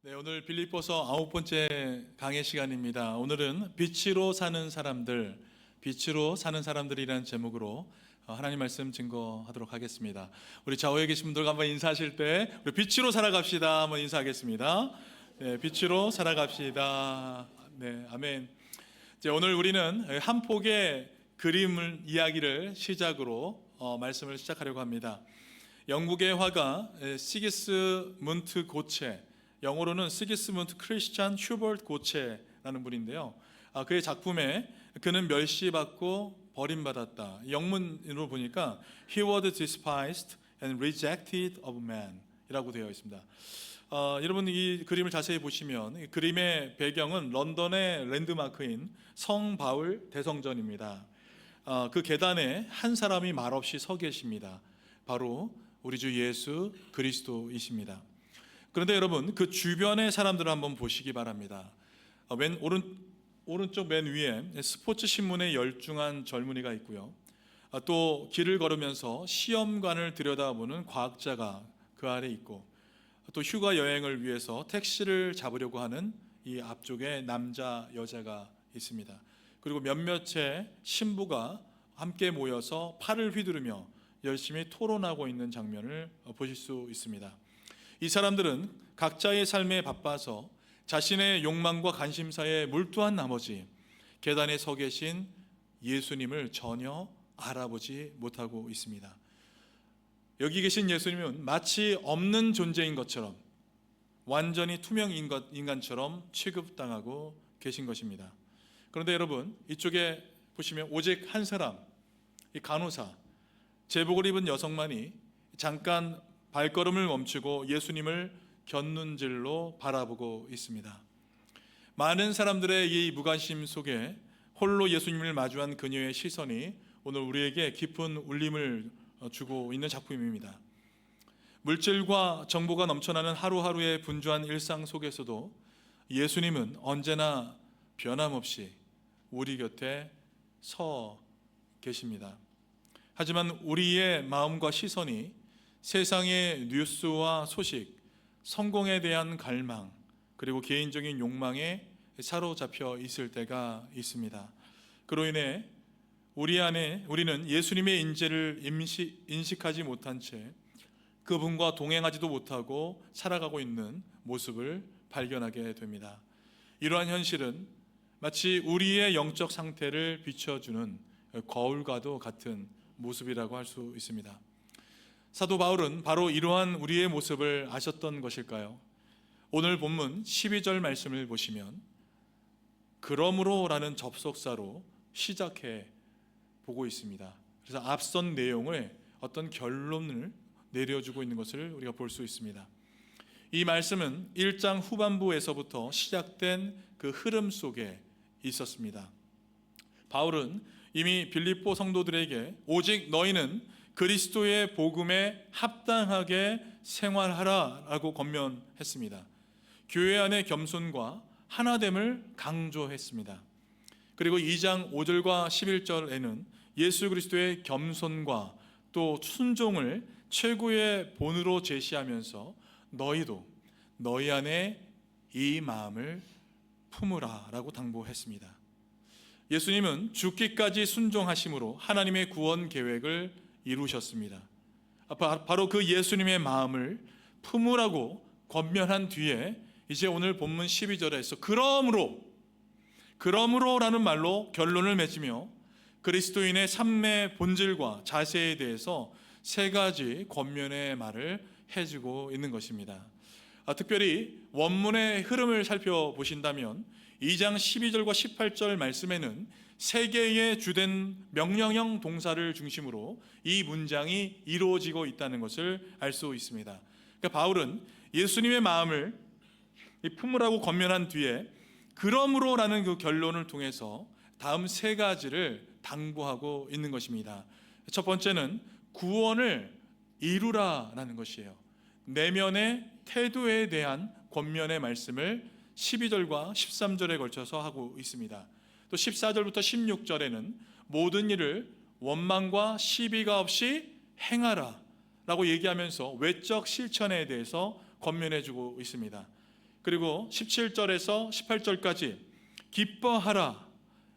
네, 오늘 빌립보서 9번째 강의 시간입니다. 오늘은 빛으로 사는 사람들이라는 제목으로 하나님 말씀 증거하도록 하겠습니다. 우리 좌우에 계신 분들과 한번 인사하실 때 우리 빛으로 살아갑시다 한번 인사하겠습니다. 네, 빛으로 살아갑시다. 네, 아멘. 이제 오늘 우리는 한 폭의 그림을 이야기를 시작으로 말씀을 시작하려고 합니다. 영국의 화가 시기스문트 고체, 영어로는 시기스문트 크리스찬 슈버트 고체라는 분인데요. 그의 작품에 그는 멸시받고 버림받았다. 영문으로 보니까 He was despised and rejected of man 이라고 되어 있습니다. 여러분 이 그림을 자세히 보시면 이 그림의 배경은 런던의 랜드마크인 성 바울 대성전입니다. 그 계단에 한 사람이 말없이 서 계십니다. 바로 우리 주 예수 그리스도이십니다. 그런데 여러분 그 주변의 사람들을 한번 보시기 바랍니다. 오른쪽 맨 위에 스포츠 신문에 열중한 젊은이가 있고요. 또 길을 걸으면서 시험관을 들여다보는 과학자가 그 아래 있고, 또 휴가 여행을 위해서 택시를 잡으려고 하는 이 앞쪽에 남자 여자가 있습니다. 그리고 몇몇의 신부가 함께 모여서 팔을 휘두르며 열심히 토론하고 있는 장면을 보실 수 있습니다. 이 사람들은 각자의 삶에 바빠서 자신의 욕망과 관심사에 몰두한 나머지 계단에 서 계신 예수님을 전혀 알아보지 못하고 있습니다. 여기 계신 예수님은 마치 없는 존재인 것처럼, 완전히 투명 인간처럼 취급당하고 계신 것입니다. 그런데 여러분 이쪽에 보시면 오직 한 사람, 이 간호사, 제복을 입은 여성만이 잠깐 발걸음을 멈추고 예수님을 곁눈질로 바라보고 있습니다. 많은 사람들의 이 무관심 속에 홀로 예수님을 마주한 그녀의 시선이 오늘 우리에게 깊은 울림을 주고 있는 작품입니다. 물질과 정보가 넘쳐나는 하루하루의 분주한 일상 속에서도 예수님은 언제나 변함없이 우리 곁에 서 계십니다. 하지만 우리의 마음과 시선이 세상의 뉴스와 소식, 성공에 대한 갈망, 그리고 개인적인 욕망에 사로잡혀 있을 때가 있습니다. 그로 인해 우리는 예수님의 인재를 인식하지 못한 채 그분과 동행하지도 못하고 살아가고 있는 모습을 발견하게 됩니다. 이러한 현실은 마치 우리의 영적 상태를 비춰주는 거울과도 같은 모습이라고 할 수 있습니다. 사도 바울은 바로 이러한 우리의 모습을 아셨던 것일까요? 오늘 본문 12절 말씀을 보시면 그러므로 라는 접속사로 시작해 보고 있습니다. 그래서 앞선 내용을 어떤 결론을 내려주고 있는 것을 우리가 볼 수 있습니다. 이 말씀은 1장 후반부에서부터 시작된 그 흐름 속에 있었습니다. 바울은 이미 빌립보 성도들에게 오직 너희는 그리스도의 복음에 합당하게 생활하라 라고 권면했습니다. 교회 안의 겸손과 하나됨을 강조했습니다. 그리고 2장 5절과 11절에는 예수 그리스도의 겸손과 또 순종을 최고의 본으로 제시하면서 너희도 너희 안에 이 마음을 품으라 라고 당부했습니다. 예수님은 죽기까지 순종하심으로 하나님의 구원 계획을 이루셨습니다. 바로 그 예수님의 마음을 품으라고 권면한 뒤에 이제 오늘 본문 12절에서 그러므로 라는 말로 결론을 맺으며 그리스도인의 삶의 본질과 자세에 대해서 세 가지 권면의 말을 해주고 있는 것입니다. 특별히 원문의 흐름을 살펴보신다면 2장 12절과 18절 말씀에는 세 개의 주된 명령형 동사를 중심으로 이 문장이 이루어지고 있다는 것을 알 수 있습니다. 그러니까 바울은 예수님의 마음을 품으라고 권면한 뒤에 그러므로라는 그 결론을 통해서 다음 세 가지를 당부하고 있는 것입니다. 첫 번째는 구원을 이루라라는 것이에요. 내면의 태도에 대한 권면의 말씀을 12절과 13절에 걸쳐서 하고 있습니다. 또 14절부터 16절에는 모든 일을 원망과 시비가 없이 행하라 라고 얘기하면서 외적 실천에 대해서 권면해 주고 있습니다. 그리고 17절에서 18절까지 기뻐하라,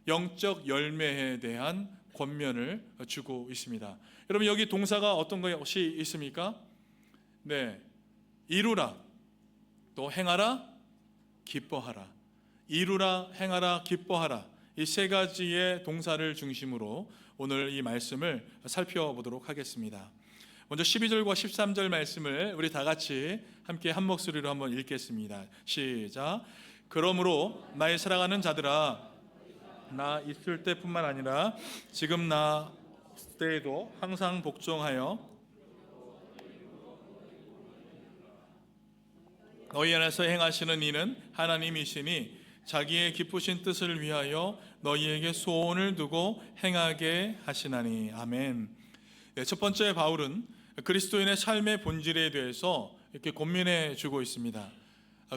영적 열매에 대한 권면을 주고 있습니다. 여러분, 여기 동사가 어떤 것이 있습니까? 네, 이루라, 또 행하라, 기뻐하라. 이루라, 행하라, 기뻐하라. 이 세 가지의 동사를 중심으로 오늘 이 말씀을 살펴보도록 하겠습니다. 먼저 12절과 13절 말씀을 우리 다 같이 함께 한 목소리로 한번 읽겠습니다. 시작. 그러므로 나의 사랑하는 자들아, 나 있을 때뿐만 아니라 지금 나 때에도 항상 복종하여 너희 안에서 행하시는 이는 하나님이시니 자기의 기쁘신 뜻을 위하여 너희에게 소원을 두고 행하게 하시나니. 아멘. 네, 첫 번째 바울은 그리스도인의 삶의 본질에 대해서 이렇게 권면해 주고 있습니다.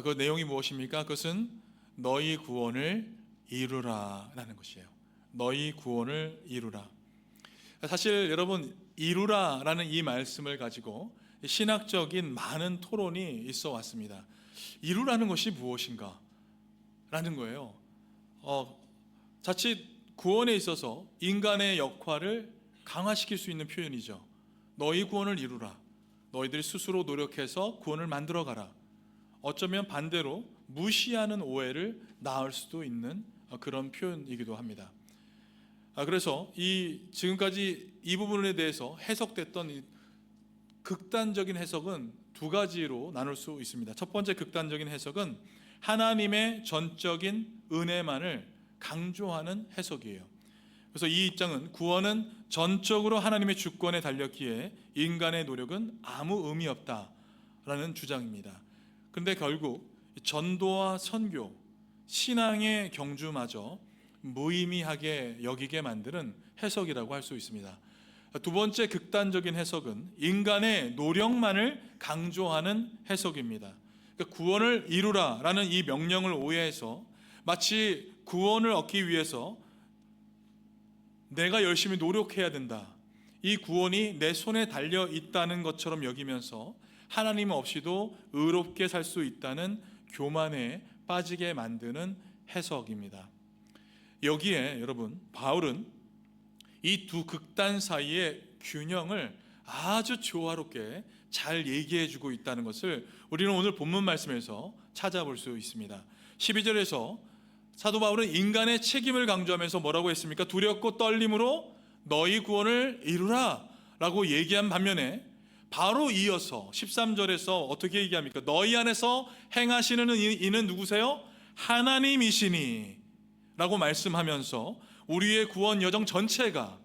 그 내용이 무엇입니까? 그것은 너희 구원을 이루라라는 것이에요. 너희 구원을 이루라. 사실 여러분, 이루라라는 이 말씀을 가지고 신학적인 많은 토론이 있어 왔습니다. 이루라는 것이 무엇인가? 라는 거예요. 자칫 구원에 있어서 인간의 역할을 강화시킬 수 있는 표현이죠. 너희 구원을 이루라. 너희들이 스스로 노력해서 구원을 만들어가라. 어쩌면 반대로 무시하는 오해를 낳을 수도 있는 그런 표현이기도 합니다. 그래서 지금까지 이 부분에 대해서 해석됐던 이 극단적인 해석은 두 가지로 나눌 수 있습니다. 첫 번째 극단적인 해석은 하나님의 전적인 은혜만을 강조하는 해석이에요. 그래서 이 입장은 구원은 전적으로 하나님의 주권에 달렸기에 인간의 노력은 아무 의미 없다라는 주장입니다. 그런데 결국 전도와 선교, 신앙의 경주마저 무의미하게 여기게 만드는 해석이라고 할 수 있습니다. 두 번째 극단적인 해석은 인간의 노력만을 강조하는 해석입니다. 그러니까 구원을 이루라라는 이 명령을 오해해서 마치 구원을 얻기 위해서 내가 열심히 노력해야 된다, 이 구원이 내 손에 달려 있다는 것처럼 여기면서 하나님 없이도 의롭게 살 수 있다는 교만에 빠지게 만드는 해석입니다. 여기에 여러분, 바울은 이 두 극단 사이의 균형을 아주 조화롭게 잘 얘기해 주고 있다는 것을 우리는 오늘 본문 말씀에서 찾아볼 수 있습니다. 12절에서 사도 바울은 인간의 책임을 강조하면서 뭐라고 했습니까? 두렵고 떨림으로 너희 구원을 이루라 라고 얘기한 반면에 바로 이어서 13절에서 어떻게 얘기합니까? 너희 안에서 행하시는 이는 누구세요? 하나님이시니 라고 말씀하면서 우리의 구원 여정 전체가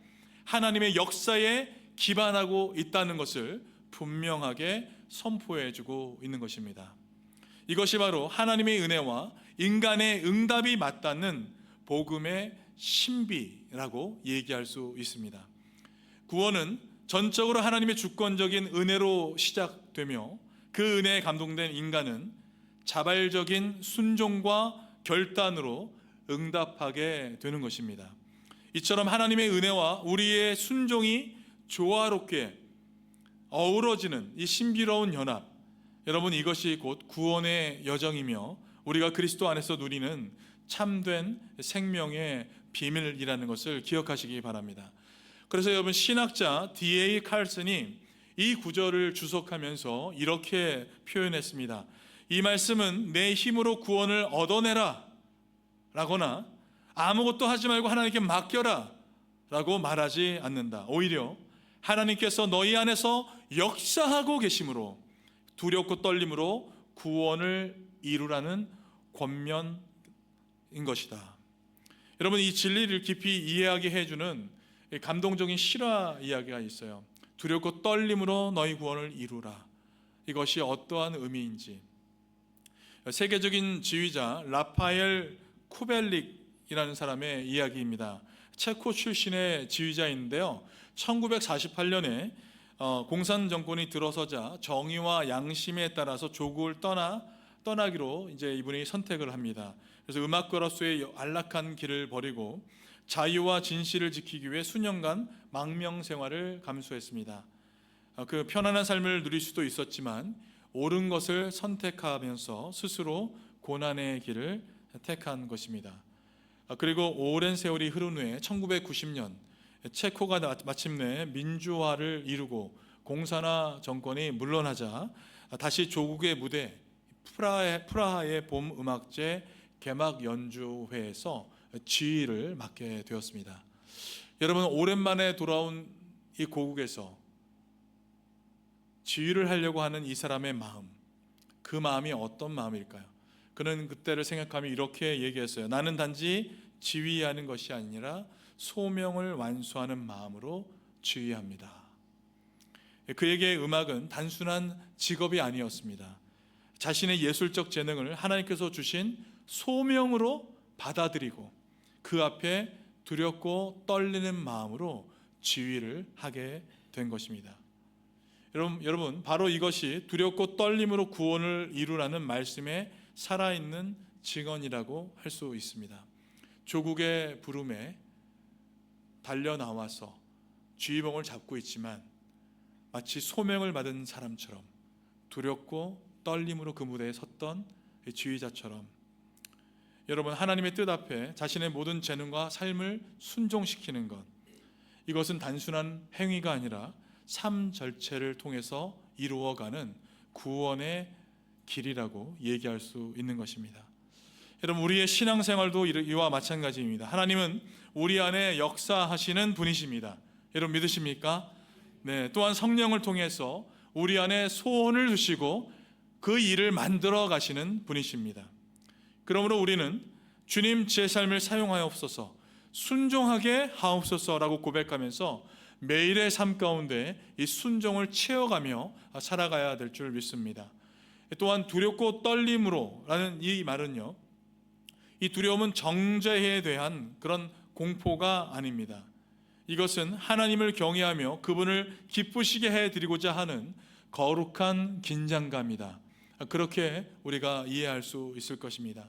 하나님의 역사에 기반하고 있다는 것을 분명하게 선포해 주고 있는 것입니다. 이것이 바로 하나님의 은혜와 인간의 응답이 맞닿는 복음의 신비라고 얘기할 수 있습니다. 구원은 전적으로 하나님의 주권적인 은혜로 시작되며 그 은혜에 감동된 인간은 자발적인 순종과 결단으로 응답하게 되는 것입니다. 이처럼 하나님의 은혜와 우리의 순종이 조화롭게 어우러지는 이 신비로운 연합, 여러분, 이것이 곧 구원의 여정이며 우리가 그리스도 안에서 누리는 참된 생명의 비밀이라는 것을 기억하시기 바랍니다. 그래서 여러분, 신학자 D.A. 칼슨이 이 구절을 주석하면서 이렇게 표현했습니다. 이 말씀은 내 힘으로 구원을 얻어내라 라거나 아무것도 하지 말고 하나님께 맡겨라 라고 말하지 않는다. 오히려 하나님께서 너희 안에서 역사하고 계심으로 두렵고 떨림으로 구원을 이루라는 권면인 것이다. 여러분, 이 진리를 깊이 이해하게 해주는 감동적인 실화 이야기가 있어요. 두렵고 떨림으로 너희 구원을 이루라. 이것이 어떠한 의미인지. 세계적인 지휘자 라파엘 쿠벨릭이라는 사람의 이야기입니다. 체코 출신의 지휘자인데요, 1948년에 공산 정권이 들어서자 정의와 양심에 따라서 조국을 떠나기로 이제 이분이 선택을 합니다. 그래서 음악가로서의 안락한 길을 버리고 자유와 진실을 지키기 위해 수년간 망명 생활을 감수했습니다. 그 편안한 삶을 누릴 수도 있었지만 옳은 것을 선택하면서 스스로 고난의 길을 택한 것입니다. 그리고 오랜 세월이 흐른 후에 1990년 체코가 마침내 민주화를 이루고 공산화 정권이 물러나자 다시 조국의 무대 프라하의 봄 음악제 개막 연주회에서 지휘를 맡게 되었습니다. 여러분, 오랜만에 돌아온 이 고국에서 지휘를 하려고 하는 이 사람의 마음, 그 마음이 어떤 마음일까요? 그는 그때를 생각하며 이렇게 얘기했어요. 나는 단지 지휘하는 것이 아니라 소명을 완수하는 마음으로 지휘합니다. 그에게 음악은 단순한 직업이 아니었습니다. 자신의 예술적 재능을 하나님께서 주신 소명으로 받아들이고 그 앞에 두렵고 떨리는 마음으로 지휘를 하게 된 것입니다. 여러분, 바로 이것이 두렵고 떨림으로 구원을 이루라는 말씀의 살아있는 증언이라고 할 수 있습니다. 조국의 부름에 달려 나와서 지휘봉을 잡고 있지만 마치 소명을 받은 사람처럼 두렵고 떨림으로 그 무대에 섰던 지휘자처럼, 여러분, 하나님의 뜻 앞에 자신의 모든 재능과 삶을 순종시키는 것, 이것은 단순한 행위가 아니라 삶 전체를 통해서 이루어가는 구원의 길이라고 얘기할 수 있는 것입니다. 여러분, 우리의 신앙생활도 이와 마찬가지입니다. 하나님은 우리 안에 역사하시는 분이십니다. 여러분, 믿으십니까? 네. 또한 성령을 통해서 우리 안에 소원을 주시고 그 일을 만들어 가시는 분이십니다. 그러므로 우리는 주님, 제 삶을 사용하옵소서, 순종하게 하옵소서라고 고백하면서 매일의 삶 가운데 이 순종을 채워가며 살아가야 될 줄 믿습니다. 또한 두렵고 떨림으로 라는 이 말은요, 이 두려움은 정죄에 대한 그런 공포가 아닙니다. 이것은 하나님을 경외하며 그분을 기쁘시게 해드리고자 하는 거룩한 긴장감이다. 그렇게 우리가 이해할 수 있을 것입니다.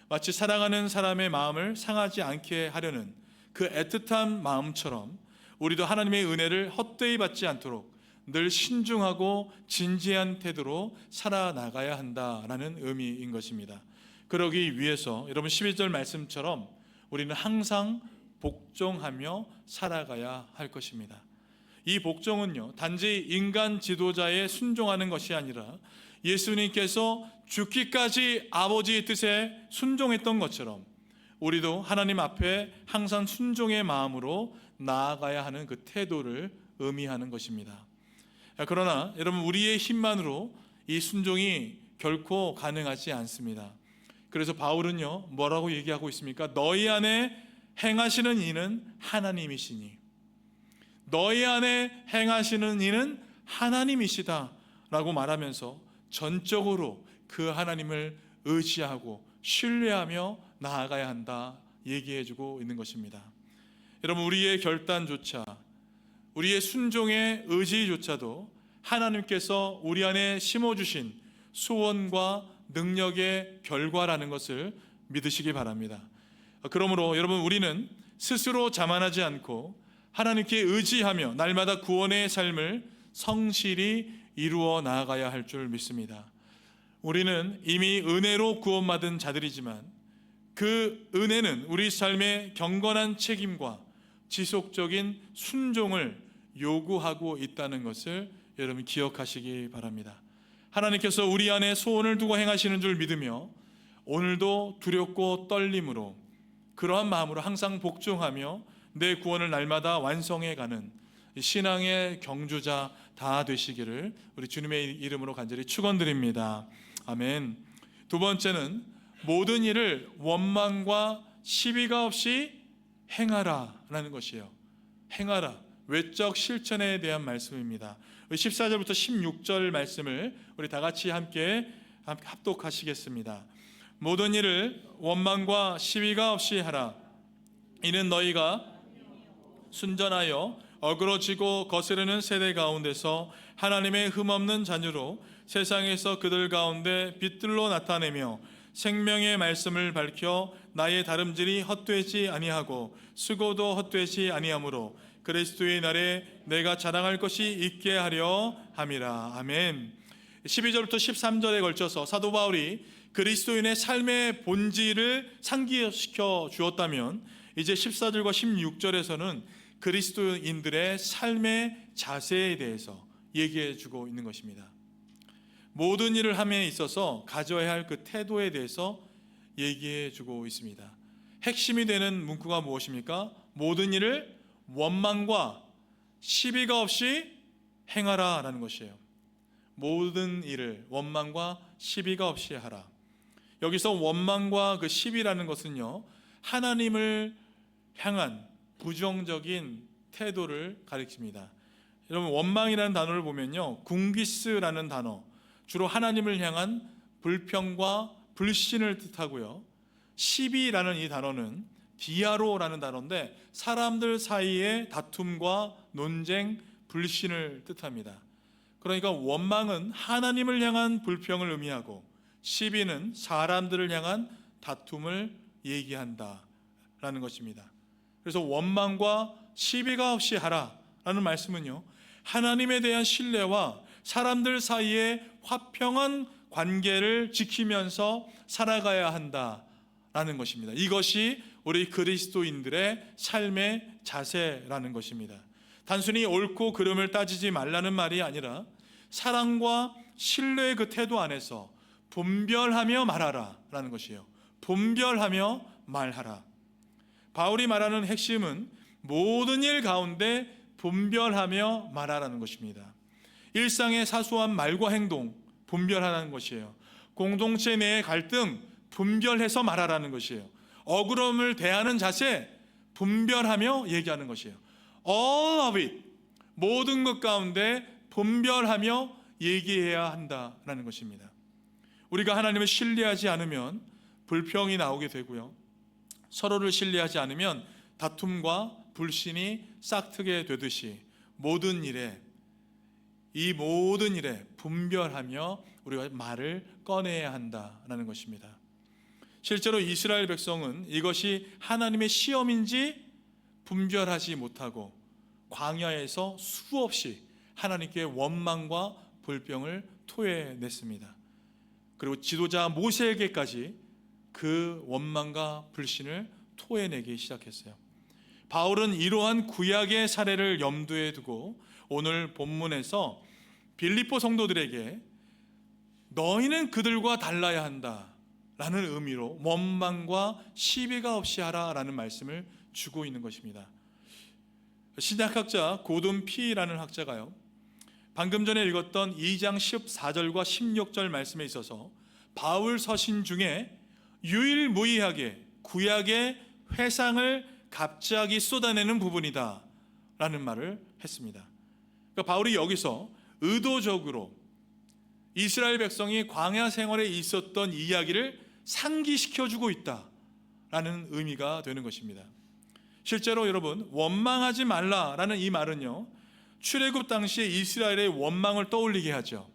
마치 사랑하는 사람의 마음을 상하지 않게 하려는 그 애틋한 마음처럼 우리도 하나님의 은혜를 헛되이 받지 않도록 늘 신중하고 진지한 태도로 살아나가야 한다라는 의미인 것입니다. 그러기 위해서 여러분, 12절 말씀처럼 우리는 항상 복종하며 살아가야 할 것입니다. 이 복종은요, 단지 인간 지도자에 순종하는 것이 아니라 예수님께서 죽기까지 아버지의 뜻에 순종했던 것처럼 우리도 하나님 앞에 항상 순종의 마음으로 나아가야 하는 그 태도를 의미하는 것입니다. 그러나 여러분, 우리의 힘만으로 이 순종이 결코 가능하지 않습니다. 그래서 바울은요, 뭐라고 얘기하고 있습니까? 너희 안에 행하시는 이는 하나님이시니, 너희 안에 행하시는 이는 하나님이시다 라고 말하면서 전적으로 그 하나님을 의지하고 신뢰하며 나아가야 한다 얘기해주고 있는 것입니다. 여러분, 우리의 결단조차, 우리의 순종의 의지조차도 하나님께서 우리 안에 심어주신 소원과 능력의 결과라는 것을 믿으시기 바랍니다. 그러므로 여러분, 우리는 스스로 자만하지 않고 하나님께 의지하며 날마다 구원의 삶을 성실히 이루어 나아가야 할 줄 믿습니다. 우리는 이미 은혜로 구원받은 자들이지만 그 은혜는 우리 삶의 경건한 책임과 지속적인 순종을 요구하고 있다는 것을 여러분 기억하시기 바랍니다. 하나님께서 우리 안에 소원을 두고 행하시는 줄 믿으며 오늘도 두렵고 떨림으로 그러한 마음으로 항상 복종하며 내 구원을 날마다 완성해가는 신앙의 경주자 다 되시기를 우리 주님의 이름으로 간절히 축원드립니다. 아멘. 두 번째는 모든 일을 원망과 시비가 없이 행하라라는 것이에요. 행하라, 외적 실천에 대한 말씀입니다. 14절부터 16절 말씀을 우리 다 같이 함께 합독하시겠습니다. 모든 일을 원망과 시비가 없이 하라. 이는 너희가 순전하여 어그러지고 거스르는 세대 가운데서 하나님의 흠없는 자녀로 세상에서 그들 가운데 빛들로 나타내며 생명의 말씀을 밝혀 나의 다름질이 헛되지 아니하고 수고도 헛되지 아니하므로 그리스도의 날에 내가 자랑할 것이 있게 하려 함이라. 아멘. 12절부터 13절에 걸쳐서 사도 바울이 그리스도인의 삶의 본질을 상기시켜 주었다면, 이제 14절과 16절에서는 그리스도인들의 삶의 자세에 대해서 얘기해 주고 있는 것입니다. 모든 일을 함에 있어서 가져야 할 그 태도에 대해서 얘기해 주고 있습니다. 핵심이 되는 문구가 무엇입니까? 모든 일을 원망과 시비가 없이 행하라 라는 것이에요. 모든 일을 원망과 시비가 없이 하라. 여기서 원망과 그 시비라는 것은요, 하나님을 향한 부정적인 태도를 가리킵니다. 여러분, 원망이라는 단어를 보면요, 궁기스라는 단어, 주로 하나님을 향한 불평과 불신을 뜻하고요, 시비라는 이 단어는 디아로라는 단어인데 사람들 사이의 다툼과 논쟁, 불신을 뜻합니다. 그러니까 원망은 하나님을 향한 불평을 의미하고, 시비는 사람들을 향한 다툼을 얘기한다라는 것입니다. 그래서 원망과 시비가 없이 하라라는 말씀은요, 하나님에 대한 신뢰와 사람들 사이의 화평한 관계를 지키면서 살아가야 한다라는 것입니다. 이것이 우리 그리스도인들의 삶의 자세라는 것입니다. 단순히 옳고 그름을 따지지 말라는 말이 아니라 사랑과 신뢰의 그 태도 안에서 분별하며 말하라 라는 것이에요. 분별하며 말하라. 바울이 말하는 핵심은 모든 일 가운데 분별하며 말하라는 것입니다. 일상의 사소한 말과 행동 분별하라는 것이에요. 공동체 내의 갈등 분별해서 말하라는 것이에요. 억울함을 대하는 자세 분별하며 얘기하는 것이에요. All of it, 모든 것 가운데 분별하며 얘기해야 한다라는 것입니다. 우리가 하나님을 신뢰하지 않으면 불평이 나오게 되고요, 서로를 신뢰하지 않으면 다툼과 불신이 싹트게 되듯이 이 모든 일에 분별하며 우리가 말을 꺼내야 한다라는 것입니다. 실제로 이스라엘 백성은 이것이 하나님의 시험인지 분별하지 못하고 광야에서 수없이 하나님께 원망과 불평을 토해냈습니다. 그리고 지도자 모세에게까지 그 원망과 불신을 토해내기 시작했어요. 바울은 이러한 구약의 사례를 염두에 두고 오늘 본문에서 빌립보 성도들에게 너희는 그들과 달라야 한다 라는 의미로 원망과 시비가 없이 하라라는 말씀을 주고 있는 것입니다. 신약학자 고든 피라는 학자가요, 방금 전에 읽었던 2장 14절과 16절 말씀에 있어서 바울 서신 중에 유일무이하게 구약의 회상을 갑자기 쏟아내는 부분이다 라는 말을 했습니다. 그러니까 바울이 여기서 의도적으로 이스라엘 백성이 광야 생활에 있었던 이야기를 상기시켜주고 있다라는 의미가 되는 것입니다. 실제로 여러분, 원망하지 말라라는 이 말은요, 출애굽 당시에 이스라엘의 원망을 떠올리게 하죠.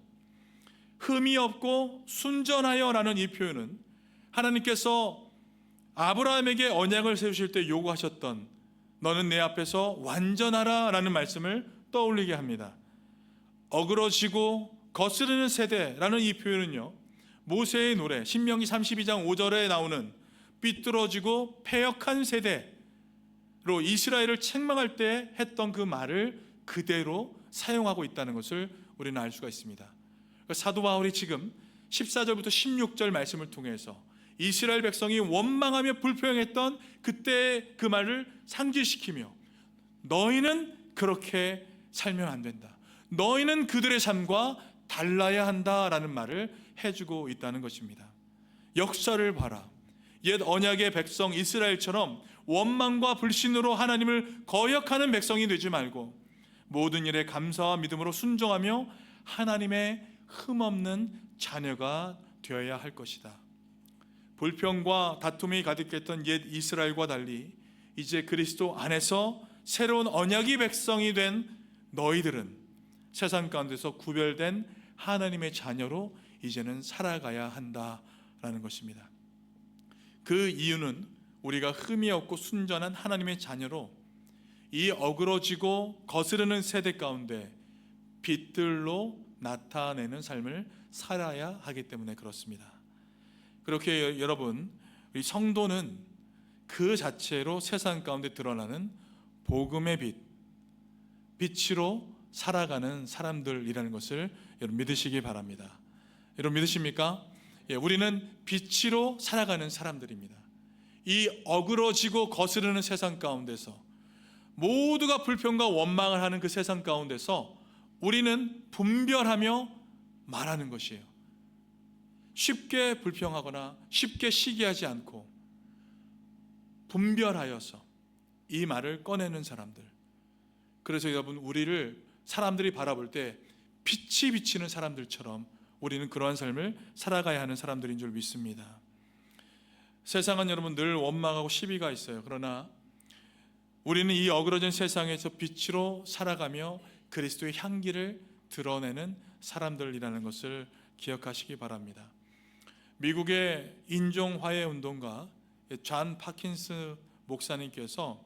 흠이 없고 순전하여라는 이 표현은 하나님께서 아브라함에게 언약을 세우실 때 요구하셨던 너는 내 앞에서 완전하라라는 말씀을 떠올리게 합니다. 어그러지고 거스르는 세대라는 이 표현은요, 모세의 노래 신명기 32장 5절에 나오는 삐뚤어지고 패역한 세대로 이스라엘을 책망할 때 했던 그 말을 그대로 사용하고 있다는 것을 우리는 알 수가 있습니다. 사도 바울이 지금 14절부터 16절 말씀을 통해서 이스라엘 백성이 원망하며 불평했던 그때 그 말을 상기시키며 너희는 그렇게 살면 안 된다, 너희는 그들의 삶과 달라야 한다라는 말을 해주고 있다는 것입니다. 역사를 봐라. 옛 언약의 백성 이스라엘처럼 원망과 불신으로 하나님을 거역하는 백성이 되지 말고 모든 일에 감사와 믿음으로 순종하며 하나님의 흠없는 자녀가 되어야 할 것이다. 불평과 다툼이 가득했던 옛 이스라엘과 달리 이제 그리스도 안에서 새로운 언약의 백성이 된 너희들은 세상 가운데서 구별된 하나님의 자녀로 이제는 살아가야 한다라는 것입니다. 그 이유는 우리가 흠이 없고 순전한 하나님의 자녀로 이 어그러지고 거스르는 세대 가운데 빛들로 나타내는 삶을 살아야 하기 때문에 그렇습니다. 그렇게 여러분, 우리 성도는 그 자체로 세상 가운데 드러나는 복음의 빛으로 살아가는 사람들이라는 것을 여러분 믿으시기 바랍니다. 여러분 믿으십니까? 예, 우리는 빛으로 살아가는 사람들입니다. 이 어그러지고 거스르는 세상 가운데서, 모두가 불평과 원망을 하는 그 세상 가운데서 우리는 분별하며 말하는 것이에요. 쉽게 불평하거나 쉽게 시기하지 않고 분별하여서 이 말을 꺼내는 사람들. 그래서 여러분, 우리를 사람들이 바라볼 때 빛이 비치는 사람들처럼 우리는 그러한 삶을 살아가야 하는 사람들인 줄 믿습니다. 세상은 여러분 늘 원망하고 시비가 있어요. 그러나 우리는 이 어그러진 세상에서 빛으로 살아가며 그리스도의 향기를 드러내는 사람들이라는 것을 기억하시기 바랍니다. 미국의 인종화해운동가 존 파킨스 목사님께서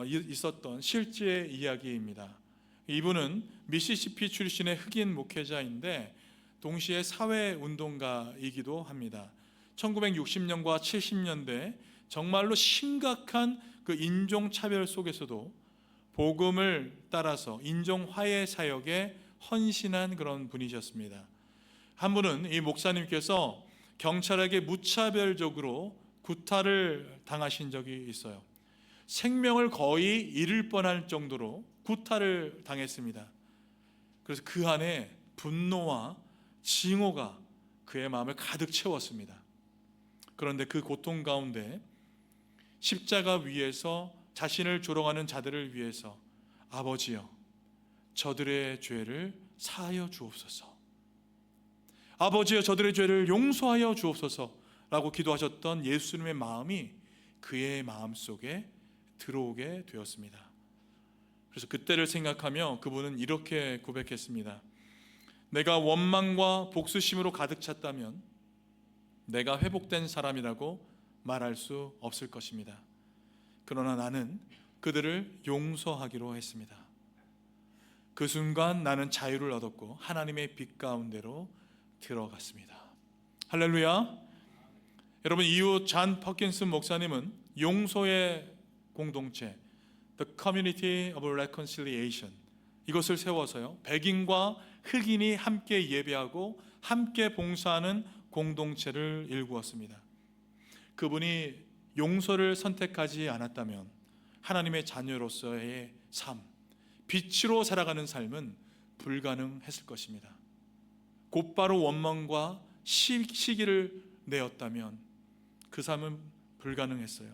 있었던 실제 이야기입니다. 이분은 미시시피 출신의 흑인 목회자인데 동시에 사회운동가이기도 합니다. 1960년과 70년대 정말로 심각한 그 인종차별 속에서도 복음을 따라서 인종화해 사역에 헌신한 그런 분이셨습니다. 한 분은 이 목사님께서 경찰에게 무차별적으로 구타를 당하신 적이 있어요. 생명을 거의 잃을 뻔할 정도로 구타를 당했습니다. 그래서 그 안에 분노와 징후가 그의 마음을 가득 채웠습니다. 그런데 그 고통 가운데 십자가 위에서 자신을 조롱하는 자들을 위해서 아버지여, 저들의 죄를 사하여 주옵소서, 아버지여, 저들의 죄를 용서하여 주옵소서 라고 기도하셨던 예수님의 마음이 그의 마음속에 들어오게 되었습니다. 그래서 그때를 생각하며 그분은 이렇게 고백했습니다. 내가 원망과 복수심으로 가득 찼다면 내가 회복된 사람이라고 말할 수 없을 것입니다. 그러나 나는 그들을 용서하기로 했습니다. 그 순간 나는 자유를 얻었고 하나님의 빛 가운데로 들어갔습니다. 할렐루야. 여러분, 이후 존 퍼킨슨 목사님은 용서의 공동체, The Community of Reconciliation, 이것을 세워서요, 백인과 흑인이 함께 예배하고 함께 봉사하는 공동체를 일구었습니다. 그분이 용서를 선택하지 않았다면 하나님의 자녀로서의 삶, 빛으로 살아가는 삶은 불가능했을 것입니다. 곧바로 원망과 시기를 내었다면 그 삶은 불가능했어요.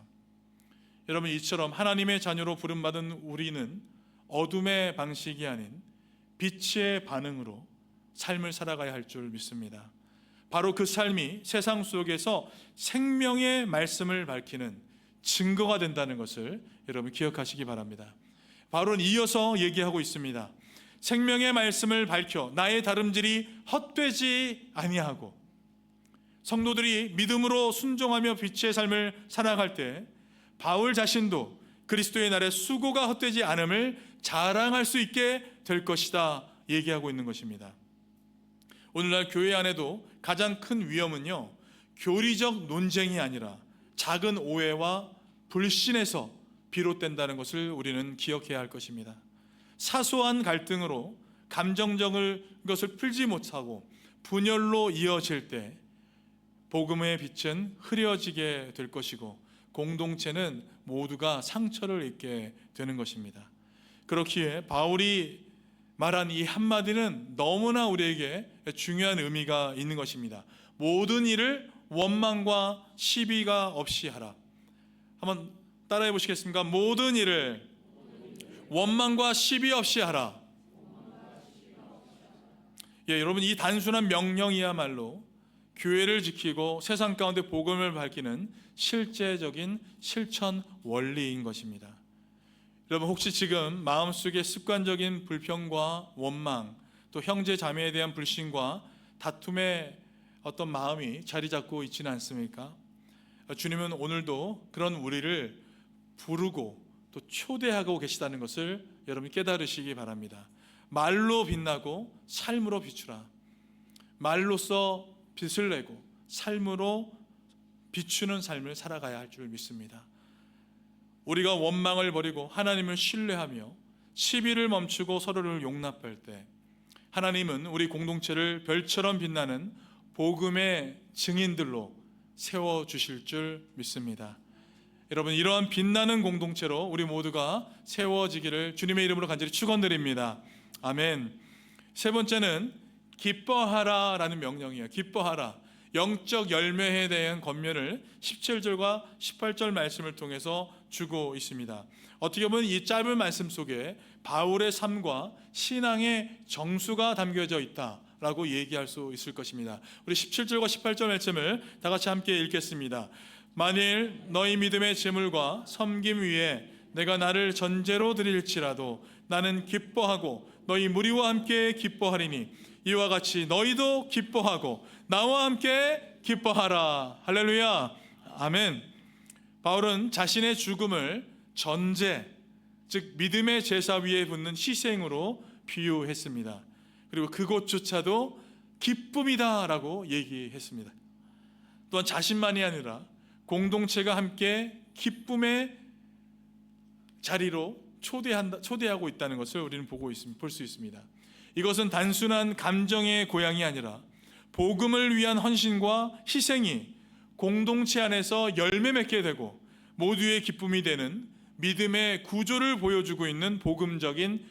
여러분, 이처럼 하나님의 자녀로 부름받은 우리는 어둠의 방식이 아닌 빛의 반응으로 삶을 살아가야 할 줄 믿습니다. 바로 그 삶이 세상 속에서 생명의 말씀을 밝히는 증거가 된다는 것을 여러분 기억하시기 바랍니다. 바로 이어서 얘기하고 있습니다. 생명의 말씀을 밝혀 나의 다름질이 헛되지 아니하고, 성도들이 믿음으로 순종하며 빛의 삶을 살아갈 때 바울 자신도 그리스도의 날에 수고가 헛되지 않음을 자랑할 수 있게 될 것이다 얘기하고 있는 것입니다. 오늘날 교회 안에도 가장 큰 위험은요, 교리적 논쟁이 아니라 작은 오해와 불신에서 비롯된다는 것을 우리는 기억해야 할 것입니다. 사소한 갈등으로 감정적인 것을 풀지 못하고 분열로 이어질 때 복음의 빛은 흐려지게 될 것이고 공동체는 모두가 상처를 입게 되는 것입니다. 그렇기에 바울이 말한 이 한마디는 너무나 우리에게 중요한 의미가 있는 것입니다. 모든 일을 원망과 시비가 없이 하라. 한번 따라해 보시겠습니까? 모든 일을 원망과 시비 없이 하라. 예, 여러분, 이 단순한 명령이야말로 교회를 지키고 세상 가운데 복음을 밝히는 실제적인 실천 원리인 것입니다. 여러분, 혹시 지금 마음속에 습관적인 불평과 원망, 또 형제 자매에 대한 불신과 다툼의 어떤 마음이 자리 잡고 있지는 않습니까? 주님은 오늘도 그런 우리를 부르고 또 초대하고 계시다는 것을 여러분이 깨달으시기 바랍니다. 말로 빛나고 삶으로 비추라. 말로써 빛을 내고 삶으로 비추는 삶을 살아가야 할 줄 믿습니다. 우리가 원망을 버리고 하나님을 신뢰하며 시비를 멈추고 서로를 용납할 때 하나님은 우리 공동체를 별처럼 빛나는 복음의 증인들로 세워주실 줄 믿습니다. 여러분, 이러한 빛나는 공동체로 우리 모두가 세워지기를 주님의 이름으로 간절히 축원드립니다. 아멘. 세 번째는 기뻐하라 라는 명령이에요. 기뻐하라. 영적 열매에 대한 권면을 17절과 18절 말씀을 통해서 주고 있습니다. 어떻게 보면 이 짧은 말씀 속에 바울의 삶과 신앙의 정수가 담겨져 있다라고 얘기할 수 있을 것입니다. 우리 17절과 18절 말씀을 다 같이 함께 읽겠습니다. 만일 너희 믿음의 재물과 섬김 위에 내가 나를 전제로 드릴지라도 나는 기뻐하고 너희 무리와 함께 기뻐하리니 이와 같이 너희도 기뻐하고 나와 함께 기뻐하라. 할렐루야. 아멘. 바울은 자신의 죽음을 전제, 즉 믿음의 제사 위에 붙는 희생으로 비유했습니다. 그리고 그것조차도 기쁨이다라고 얘기했습니다. 또한 자신만이 아니라 공동체가 함께 기쁨의 자리로 초대하고 있다는 것을 우리는 볼 수 있습니다. 이것은 단순한 감정의 고향이 아니라 복음을 위한 헌신과 희생이 공동체 안에서 열매 맺게 되고 모두의 기쁨이 되는 믿음의 구조를 보여주고 있는 복음적인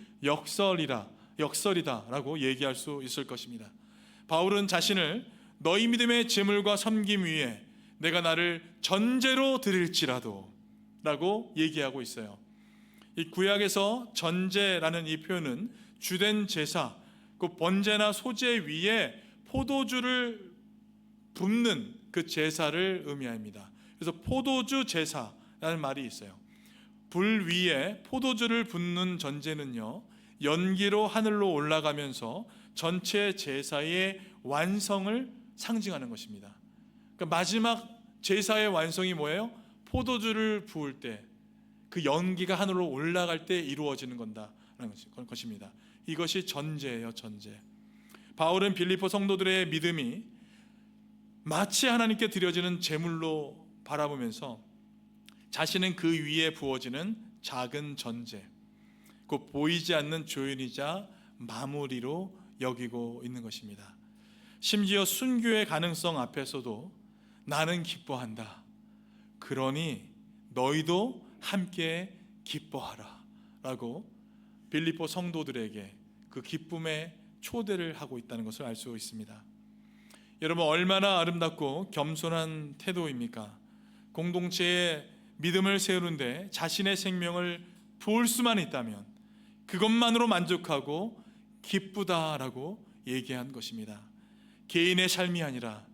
역설이다라고 얘기할 수 있을 것입니다. 바울은 자신을 너희 믿음의 재물과 섬김 위에 내가 나를 전제로 드릴지라도 라고 얘기하고 있어요. 이 구약에서 전제라는 이 표현은 주된 제사, 그 번제나 소제 위에 포도주를 붓는 그 제사를 의미합니다. 그래서 포도주 제사라는 말이 있어요. 불 위에 포도주를 붓는 전제는요, 연기로 하늘로 올라가면서 전체 제사의 완성을 상징하는 것입니다. 그러니까 마지막 제사의 완성이 뭐예요? 포도주를 부을 때 그 연기가 하늘로 올라갈 때 이루어지는 건다라는 것입니다. 이것이 전제예요, 전제. 바울은 빌립보 성도들의 믿음이 마치 하나님께 드려지는 제물로 바라보면서 자신은 그 위에 부어지는 작은 전제, 그 보이지 않는 조연이자 마무리로 여기고 있는 것입니다. 심지어 순교의 가능성 앞에서도 나는 기뻐한다. 그러니 너희도 함께 기뻐하라 라고 빌립보 성도들에게 그 기쁨의 초대를 하고 있다는 것을 알 수 있습니다. 여러분, 얼마나 아름답고 겸손한 태도입니까? 공동체의 믿음을 세우는데 자신의 생명을 부을 수만 있다면 그것만으로 만족하고 기쁘다라고 얘기한 것입니다. 개인의 삶이 아니라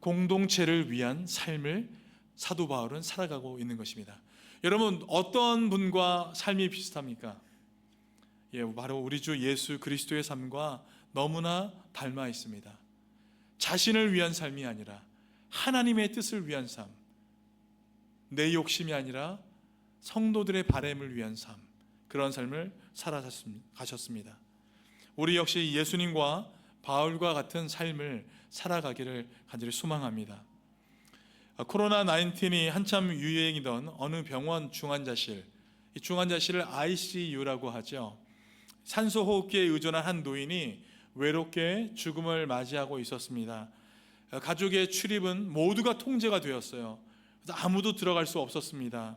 공동체를 위한 삶을 사도 바울은 살아가고 있는 것입니다. 여러분, 어떤 분과 삶이 비슷합니까? 바로 우리 주 예수 그리스도의 삶과 너무나 닮아 있습니다. 자신을 위한 삶이 아니라 하나님의 뜻을 위한 삶, 내 욕심이 아니라 성도들의 바람을 위한 삶, 그런 삶을 살아가셨습니다. 우리 역시 예수님과 바울과 같은 삶을 살아가기를 간절히 소망합니다. 코로나19이 한참 유행이던 어느 병원 중환자실, 이 중환자실을 ICU라고 하죠. 산소호흡기에 의존한 한 노인이 외롭게 죽음을 맞이하고 있었습니다. 가족의 출입은 모두가 통제가 되었어요. 아무도 들어갈 수 없었습니다.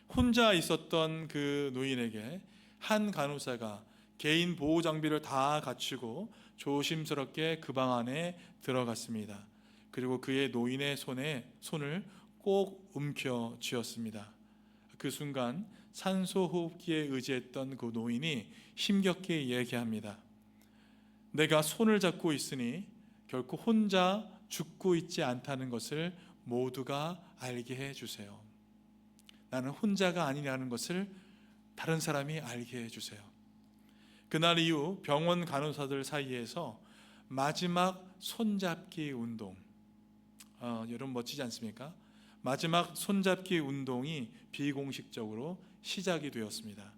혼자 있었던 그 노인에게 한 간호사가 개인 보호 장비를 다 갖추고 조심스럽게 그 방 안에 들어갔습니다. 그리고 그의 노인의 손을 꼭 움켜 쥐었습니다. 그 순간 산소호흡기에 의지했던 그 노인이 힘겹게 얘기합니다. 내가 손을 잡고 있으니 결코 혼자 죽고 있지 않다는 것을 모두가 알게 해주세요. 나는 혼자가 아니라는 것을 다른 사람이 알게 해주세요. 그날 이후 병원 간호사들 사이에서 마지막 손잡기 운동, 여러분 멋지지 않습니까? 마지막 손잡기 운동이 비공식적으로 시작이 되었습니다.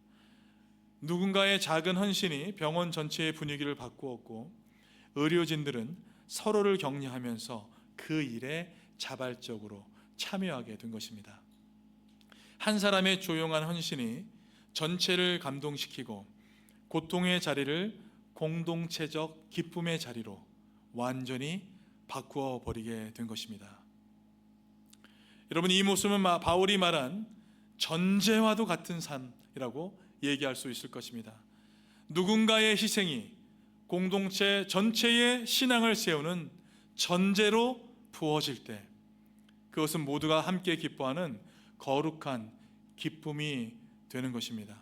누군가의 작은 헌신이 병원 전체의 분위기를 바꾸었고, 의료진들은 서로를 격려하면서 그 일에 자발적으로 참여하게 된 것입니다. 한 사람의 조용한 헌신이 전체를 감동시키고 고통의 자리를 공동체적 기쁨의 자리로 완전히 바꾸어 버리게 된 것입니다. 여러분, 이 모습은 바울이 말한 전제와도 같은 삶이라고 얘기할 수 있을 것입니다. 누군가의 희생이 공동체 전체의 신앙을 세우는 전제로 부어질 때, 그것은 모두가 함께 기뻐하는 거룩한 기쁨이 되는 것입니다.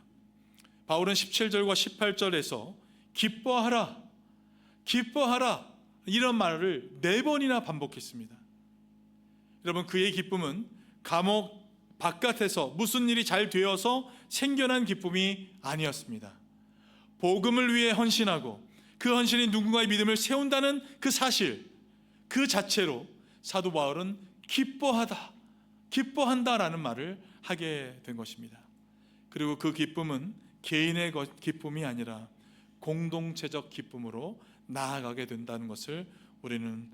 바울은 17절과 18절에서 기뻐하라, 기뻐하라 이런 말을 4번이나 반복했습니다. 여러분, 그의 기쁨은 감옥 바깥에서 무슨 일이 잘 되어서 생겨난 기쁨이 아니었습니다. 복음을 위해 헌신하고 그 헌신이 누군가의 믿음을 세운다는 그 사실, 그 자체로 사도 바울은 기뻐한다라는 말을 하게 된 것입니다. 그리고 그 기쁨은 개인의 기쁨이 아니라 공동체적 기쁨으로 나아가게 된다는 것을 우리는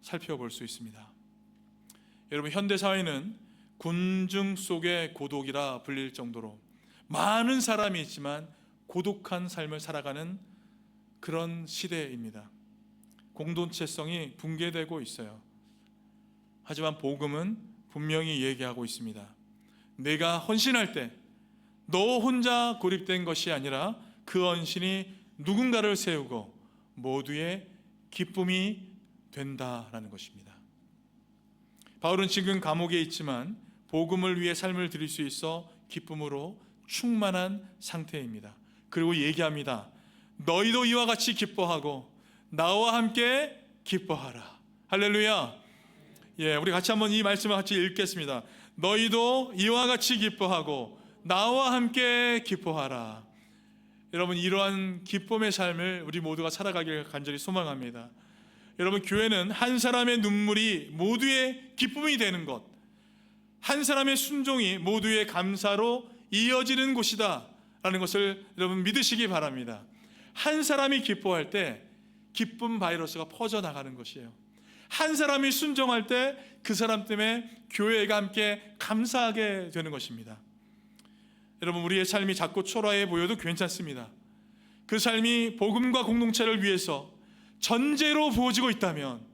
살펴볼 수 있습니다. 여러분, 현대사회는 군중 속의 고독이라 불릴 정도로 많은 사람이 있지만 고독한 삶을 살아가는 그런 시대입니다. 공동체성이 붕괴되고 있어요. 하지만 복음은 분명히 얘기하고 있습니다. 내가 헌신할 때 너 혼자 고립된 것이 아니라 그 헌신이 누군가를 세우고 모두의 기쁨이 된다라는 것입니다. 바울은 지금 감옥에 있지만 복음을 위해 삶을 드릴 수 있어 기쁨으로 충만한 상태입니다. 그리고 얘기합니다. 너희도 이와 같이 기뻐하고 나와 함께 기뻐하라. 할렐루야. 우리 같이 한번 이 말씀을 같이 읽겠습니다. 너희도 이와 같이 기뻐하고 나와 함께 기뻐하라. 여러분, 이러한 기쁨의 삶을 우리 모두가 살아가길 간절히 소망합니다. 여러분, 교회는 한 사람의 눈물이 모두의 기쁨이 되는 것, 한 사람의 순종이 모두의 감사로 이어지는 곳이다 라는 것을 여러분 믿으시기 바랍니다. 한 사람이 기뻐할 때 기쁨 바이러스가 퍼져나가는 것이에요. 한 사람이 순종할 때 그 사람 때문에 교회가 함께 감사하게 되는 것입니다. 여러분, 우리의 삶이 자꾸 초라해 보여도 괜찮습니다. 그 삶이 복음과 공동체를 위해서 전제로 부어지고 있다면,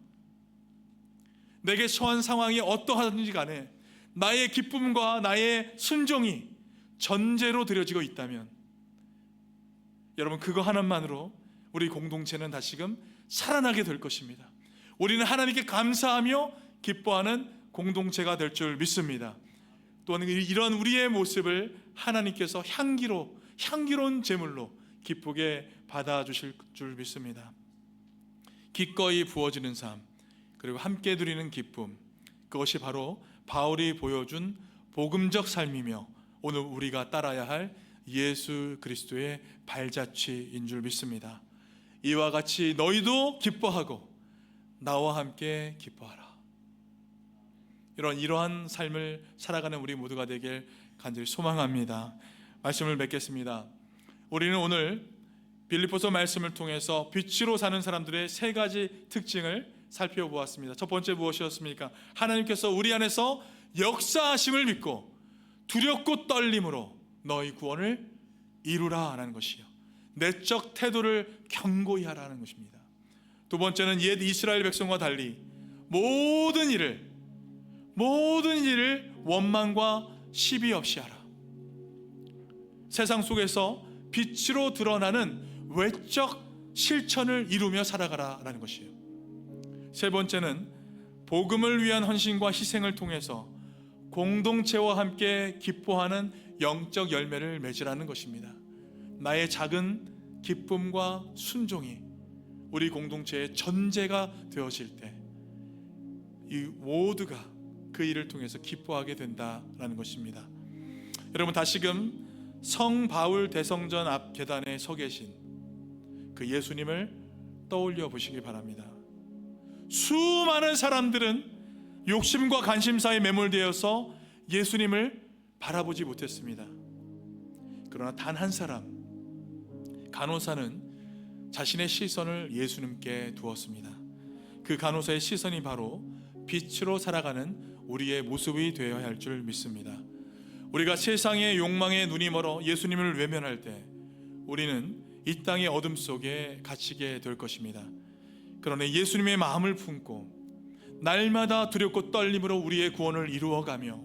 내게 처한 상황이 어떠하든지 간에 나의 기쁨과 나의 순종이 전제로 드려지고 있다면, 여러분, 그거 하나만으로 우리 공동체는 다시금 살아나게 될 것입니다. 우리는 하나님께 감사하며 기뻐하는 공동체가 될 줄 믿습니다. 또한 이런 우리의 모습을 하나님께서 향기로운 제물로 기쁘게 받아주실 줄 믿습니다. 기꺼이 부어지는 삶, 그리고 함께 누리는 기쁨, 그것이 바로 바울이 보여준 복음적 삶이며 오늘 우리가 따라야 할 예수 그리스도의 발자취인 줄 믿습니다. 이와 같이 너희도 기뻐하고 나와 함께 기뻐하라. 이러한 삶을 살아가는 우리 모두가 되길 간절히 소망합니다. 말씀을 맺겠습니다. 우리는 오늘 빌립보서 말씀을 통해서 빛으로 사는 사람들의 3가지 특징을 살펴보았습니다. 첫 번째 무엇이었습니까? 하나님께서 우리 안에서 역사하심을 믿고 두렵고 떨림으로 너희 구원을 이루라 라는 것이요, 내적 태도를 견고히 하라는 것입니다. 두 번째는 옛 이스라엘 백성과 달리 모든 일을 원망과 시비 없이 하라. 세상 속에서 빛으로 드러나는 외적 실천을 이루며 살아가라 라는 것이에요. 세 번째는 복음을 위한 헌신과 희생을 통해서 공동체와 함께 기뻐하는 영적 열매를 맺으라는 것입니다. 나의 작은 기쁨과 순종이 우리 공동체의 전제가 되어질 때 이 모두가 그 일을 통해서 기뻐하게 된다라는 것입니다. 여러분, 다시금 성 바울 대성전 앞 계단에 서 계신 그 예수님을 떠올려 보시기 바랍니다. 수많은 사람들은 욕심과 관심사에 매몰되어서 예수님을 바라보지 못했습니다. 그러나 단 한 사람, 간호사는 자신의 시선을 예수님께 두었습니다. 그 간호사의 시선이 바로 빛으로 살아가는 우리의 모습이 되어야 할 줄 믿습니다. 우리가 세상의 욕망에 눈이 멀어 예수님을 외면할 때 우리는 이 땅의 어둠 속에 갇히게 될 것입니다. 그러나 예수님의 마음을 품고 날마다 두렵고 떨림으로 우리의 구원을 이루어가며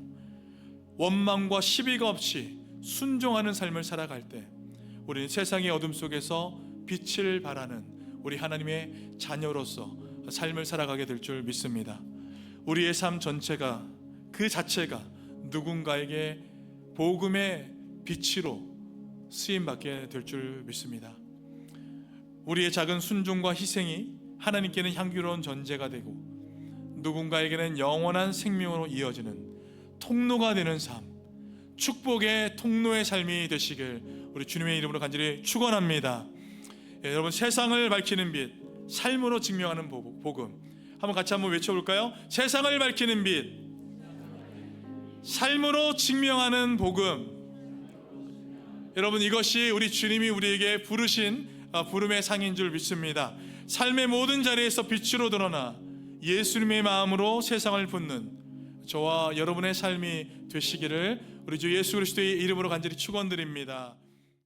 원망과 시비가 없이 순종하는 삶을 살아갈 때 우리는 세상의 어둠 속에서 빛을 발하는 우리 하나님의 자녀로서 삶을 살아가게 될 줄 믿습니다. 우리의 삶 전체가 그 자체가 누군가에게 복음의 빛으로 쓰임받게 될 줄 믿습니다. 우리의 작은 순종과 희생이 하나님께는 향기로운 전제가 되고 누군가에게는 영원한 생명으로 이어지는 통로가 되는 삶, 축복의 통로의 삶이 되시길 우리 주님의 이름으로 간절히 축원합니다. 여러분, 세상을 밝히는 빛, 삶으로 증명하는 복음, 한번 같이 한번 외쳐볼까요? 세상을 밝히는 빛, 삶으로 증명하는 복음. 여러분, 이것이 우리 주님이 우리에게 부르신 부름의 상인 줄 믿습니다. 삶의 모든 자리에서 빛으로 드러나 예수님의 마음으로 세상을 붙는 저와 여러분의 삶이 되시기를 우리 주 예수 그리스도의 이름으로 간절히 축원드립니다.